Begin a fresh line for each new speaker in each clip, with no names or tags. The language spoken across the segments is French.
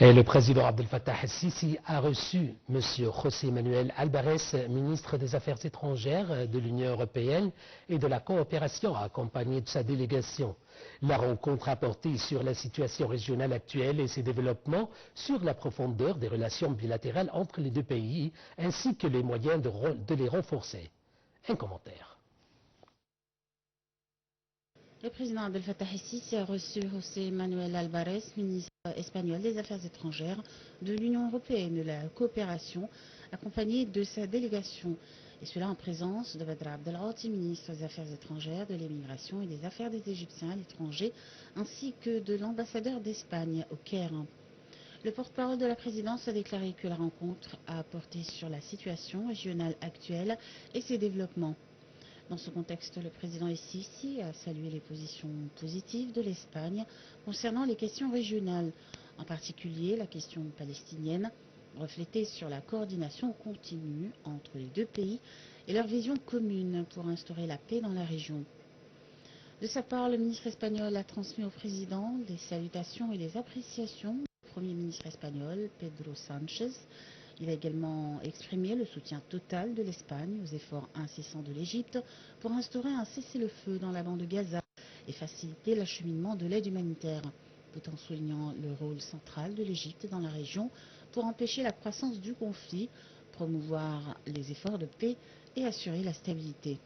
Et le président Abdel Fattah el-Sisi a reçu M. José Manuel Alvarez, ministre des Affaires étrangères de l'Union européenne et de la coopération, accompagné de sa délégation. La rencontre a porté sur la situation régionale actuelle et ses développements, sur la profondeur des relations bilatérales entre les deux pays, ainsi que les moyens de les renforcer. Un commentaire.
Le président Abdel Fattah el-Sisi a reçu José Manuel Alvarez, ministre espagnol des Affaires étrangères de l'Union européenne et de la coopération, accompagné de sa délégation. Et cela en présence de Badr Abdel Ghati, ministre des Affaires étrangères, de l'immigration et des Affaires des Égyptiens à l'étranger, ainsi que de l'ambassadeur d'Espagne au Caire. Le porte-parole de la présidence a déclaré que la rencontre a porté sur la situation régionale actuelle et ses développements. Dans ce contexte, le président el-Sisi a salué les positions positives de l'Espagne concernant les questions régionales, en particulier la question palestinienne, reflétée sur la coordination continue entre les deux pays et leur vision commune pour instaurer la paix dans la région. De sa part, le ministre espagnol a transmis au président les salutations et les appréciations du Premier ministre espagnol, Pedro Sánchez. Il a également exprimé le soutien total de l'Espagne aux efforts incessants de l'Égypte pour instaurer un cessez-le-feu dans la bande de Gaza et faciliter l'acheminement de l'aide humanitaire, tout en soulignant le rôle central de l'Égypte dans la région pour empêcher la croissance du conflit, promouvoir les efforts de paix et assurer la stabilité.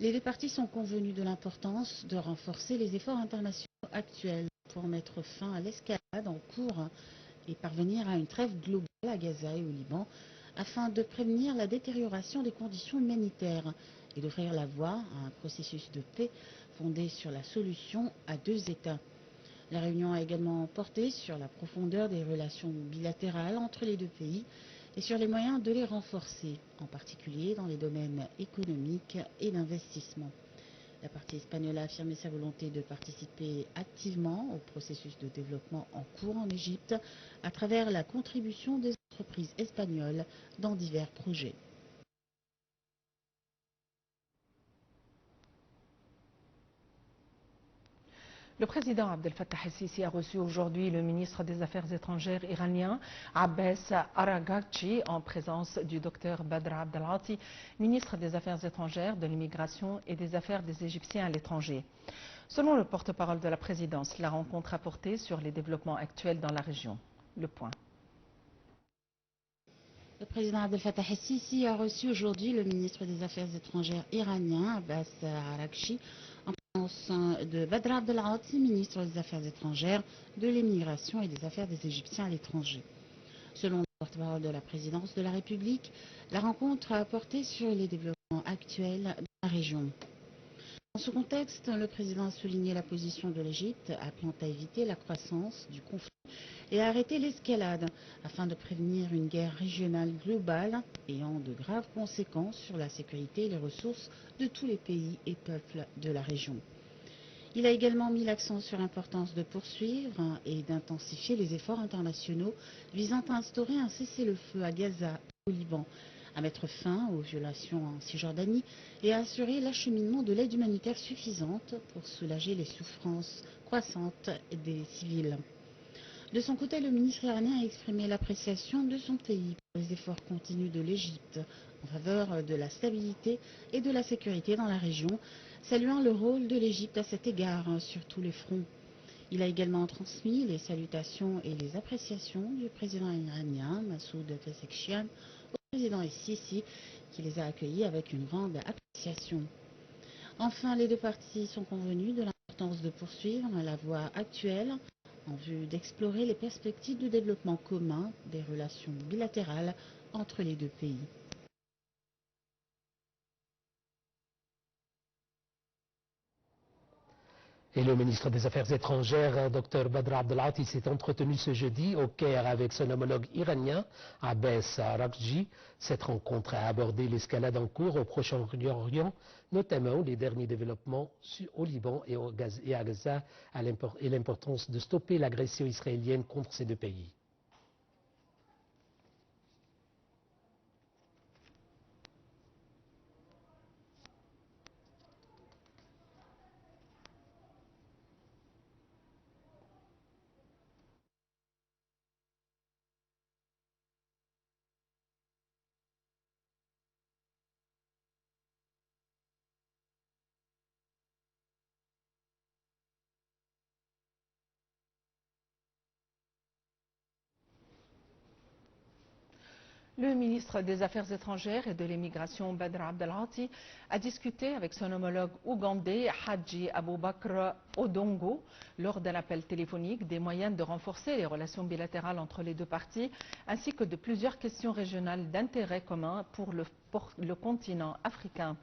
Les deux parties sont convenues de l'importance de renforcer les efforts internationaux actuels pour mettre fin à l'escalade en cours et parvenir à une trêve globale à Gaza et au Liban afin de prévenir la détérioration des conditions humanitaires et d'ouvrir la voie à un processus de paix fondé sur la solution à deux États. La réunion a également porté sur la profondeur des relations bilatérales entre les deux pays et sur les moyens de les renforcer, en particulier dans les domaines économiques et d'investissement. La partie espagnole a affirmé sa volonté de participer activement au processus de développement en cours en Égypte à travers la contribution des entreprises espagnoles dans divers projets.
Le président Abdel Fattah el-Sisi a reçu aujourd'hui le ministre des Affaires étrangères iranien Abbas Araghchi en présence du docteur Badr Abdel Ghati, ministre des Affaires étrangères, de l'immigration et des Affaires des Égyptiens à l'étranger. Selon le porte-parole de la présidence, la rencontre a porté sur les développements actuels dans la région. Le point.
Le président Abdel Fattah el-Sisi a reçu aujourd'hui le ministre des Affaires étrangères iranien Abbas Araghchi en présence de Badr Abdel Ghati, ministre des Affaires étrangères, de l'immigration et des Affaires des Égyptiens à l'étranger. Selon le porte-parole de la présidence de la République, la rencontre a porté sur les développements actuels de la région. Dans ce contexte, le président a souligné la position de l'Égypte, appelant à éviter la croissance du conflit et à arrêter l'escalade afin de prévenir une guerre régionale globale ayant de graves conséquences sur la sécurité et les ressources de tous les pays et peuples de la région. Il a également mis l'accent sur l'importance de poursuivre et d'intensifier les efforts internationaux visant à instaurer un cessez-le-feu à Gaza et au Liban, à mettre fin aux violations en Cisjordanie et à assurer l'acheminement de l'aide humanitaire suffisante pour soulager les souffrances croissantes des civils. De son côté, le ministre iranien a exprimé l'appréciation de son pays pour les efforts continus de l'Égypte en faveur de la stabilité et de la sécurité dans la région, saluant le rôle de l'Égypte à cet égard sur tous les fronts. Il a également transmis les salutations et les appréciations du président iranien Massoud Pezeshkian au président el-Sisi, qui les a accueillis avec une grande appréciation. Enfin, les deux parties sont convenues de l'importance de poursuivre la voie actuelle en vue d'explorer les perspectives de développement commun des relations bilatérales entre les deux pays.
Et le ministre des Affaires étrangères, Dr Badr Abdel Ghati, s'est entretenu ce jeudi au Caire avec son homologue iranien, Abbas Araghchi. Cette rencontre a abordé l'escalade en cours au Proche-Orient, notamment les derniers développements au Liban et à Gaza, et l'importance de stopper l'agression israélienne contre ces deux pays.
Le ministre des Affaires étrangères et de l'immigration, Badr Abdelghati, a discuté avec son homologue ougandais, Hadji Aboubakr Odongo, lors d'un appel téléphonique des moyens de renforcer les relations bilatérales entre les deux parties, ainsi que de plusieurs questions régionales d'intérêt commun pour le continent africain.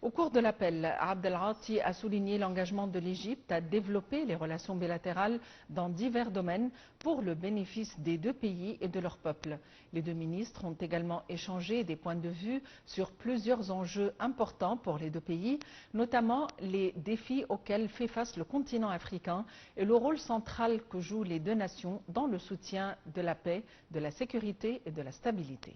Au cours de l'appel, Abdelghati a souligné l'engagement de l'Égypte à développer les relations bilatérales dans divers domaines pour le bénéfice des deux pays et de leurs peuples. Les deux ministres ont également échangé des points de vue sur plusieurs enjeux importants pour les deux pays, notamment les défis auxquels fait face le continent africain et le rôle central que jouent les deux nations dans le soutien de la paix, de la sécurité et de la stabilité.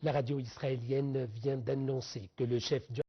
La radio israélienne vient d'annoncer que le chef du